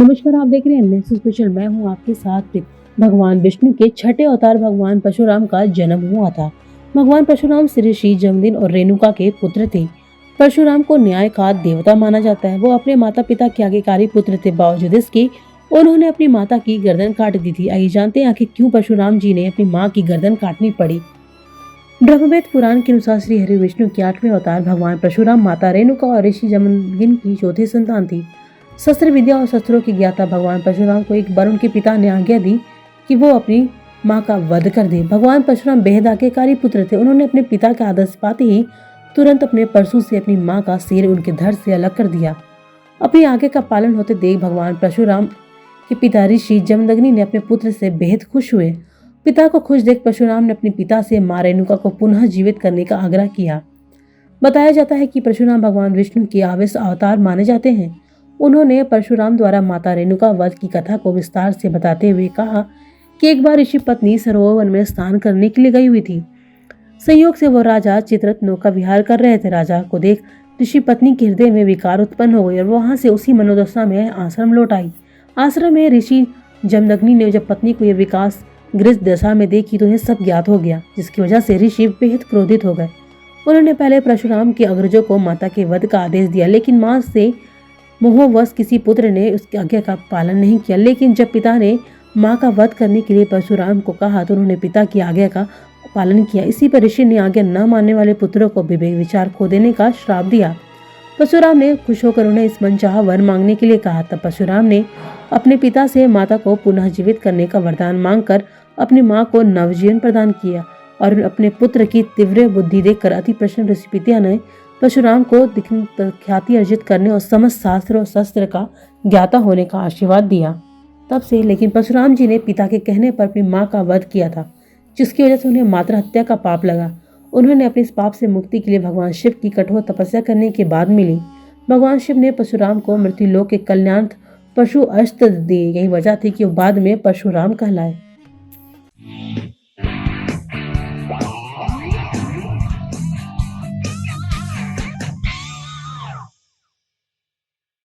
नमस्कार, आप देख रहे हैं नेक्स्ट स्पेशल। मैं हूं आपके साथ प्रीत। भगवान विष्णु के छठे अवतार भगवान परशुराम का जन्म हुआ था। भगवान परशुराम ऋषि जमदग्नि और रेणुका के पुत्र थे। परशुराम को न्याय का देवता माना जाता है। वो अपने माता पिता के आज्ञाकारी पुत्र थे। बावजूद इसके उन्होंने अपनी माता की गर्दन काट दी थी। आइए जानते हैं आखिर क्यों परशुराम जी ने अपनी माँ की गर्दन काटनी पड़ी। ब्रह्मवेद पुराण के अनुसार श्री हरि विष्णु के 8वें अवतार भगवान परशुराम माता रेणुका और ऋषि जमदग्नि की चौथी संतान थी। शस्त्र विद्या और शस्त्रों की ज्ञाता भगवान परशुराम को एक बार उनके पिता ने आज्ञा दी कि वो अपनी मां का वध कर दे। भगवान परशुराम बेहद आज्ञाकारी पुत्र थे। उन्होंने अपने पिता का आदेश पाते ही तुरंत अपने परशु से अपनी मां का सिर उनके धड़ से अलग कर दिया। अपनी आज्ञा का पालन होते देख भगवान परशुराम के पिता ऋषि जमदग्नि ने अपने पुत्र से बेहद खुश हुए। पिता को खुश देख परशुराम ने अपने पिता से मां रेणुका को पुनः जीवित करने का आग्रह किया। बताया जाता है कि परशुराम भगवान विष्णु के आवेश अवतार माने जाते हैं। उन्होंने परशुराम द्वारा माता रेणुका वध की कथा को विस्तार से बताते हुए कहा कि एक बार ऋषि पत्नी सरोवर में स्नान करने के लिए गई हुई थी। संयोग से वो राजा चित्ररथ का विहार कर रहे थे। राजा को देख ऋषि पत्नी के हृदय में विकार उत्पन्न हो गई और वहां से उसी मनोदशा में आश्रम लौट आई। आश्रम में ऋषि जमदग्नि ने जब पत्नी को यह विकास ग्रस्त दशा में देखी तो उन्हें सब ज्ञात हो गया, जिसकी वजह से ऋषि बेहद क्रोधित हो गए। उन्होंने पहले परशुराम के अग्रजों को माता के वध का आदेश दिया, लेकिन मां से मोहवश किसी पुत्र ने उसकी आज्ञा का पालन नहीं किया। लेकिन जब पिता ने मां का वध करने के लिए परशुराम को कहा तो उन्होंने पिता की आज्ञा का पालन किया। इसी पर ऋषि ने आज्ञा न मानने वाले पुत्रों को विवेक विचार खो देने का श्राप दिया। परशुराम ने खुश होकर उन्हें इस मनचाहा वर मांगने के लिए कहा। तब परशुराम ने अपने पिता से माता को पुनः जीवित करने का वरदान मांगकर अपनी मां को नवजीवन प्रदान किया और अपने पुत्र की तीव्र बुद्धि देखकर अति प्रसन्न ऋषि पिता ने परशुराम को ख्याति अर्जित करने और समस्त शास्त्र और शस्त्र का ज्ञाता होने का आशीर्वाद दिया। तब से लेकिन परशुराम जी ने पिता के कहने पर अपनी मां का वध किया था, जिसकी वजह से उन्हें मातृ हत्या का पाप लगा। उन्होंने अपने इस पाप से मुक्ति के लिए भगवान शिव की कठोर तपस्या करने के बाद मिली। भगवान शिव ने परशुराम को मृत्युलोक के कल्याणार्थ पशु अस्त्र दिए। यही वजह थी कि वो बाद में परशुराम कहलाए।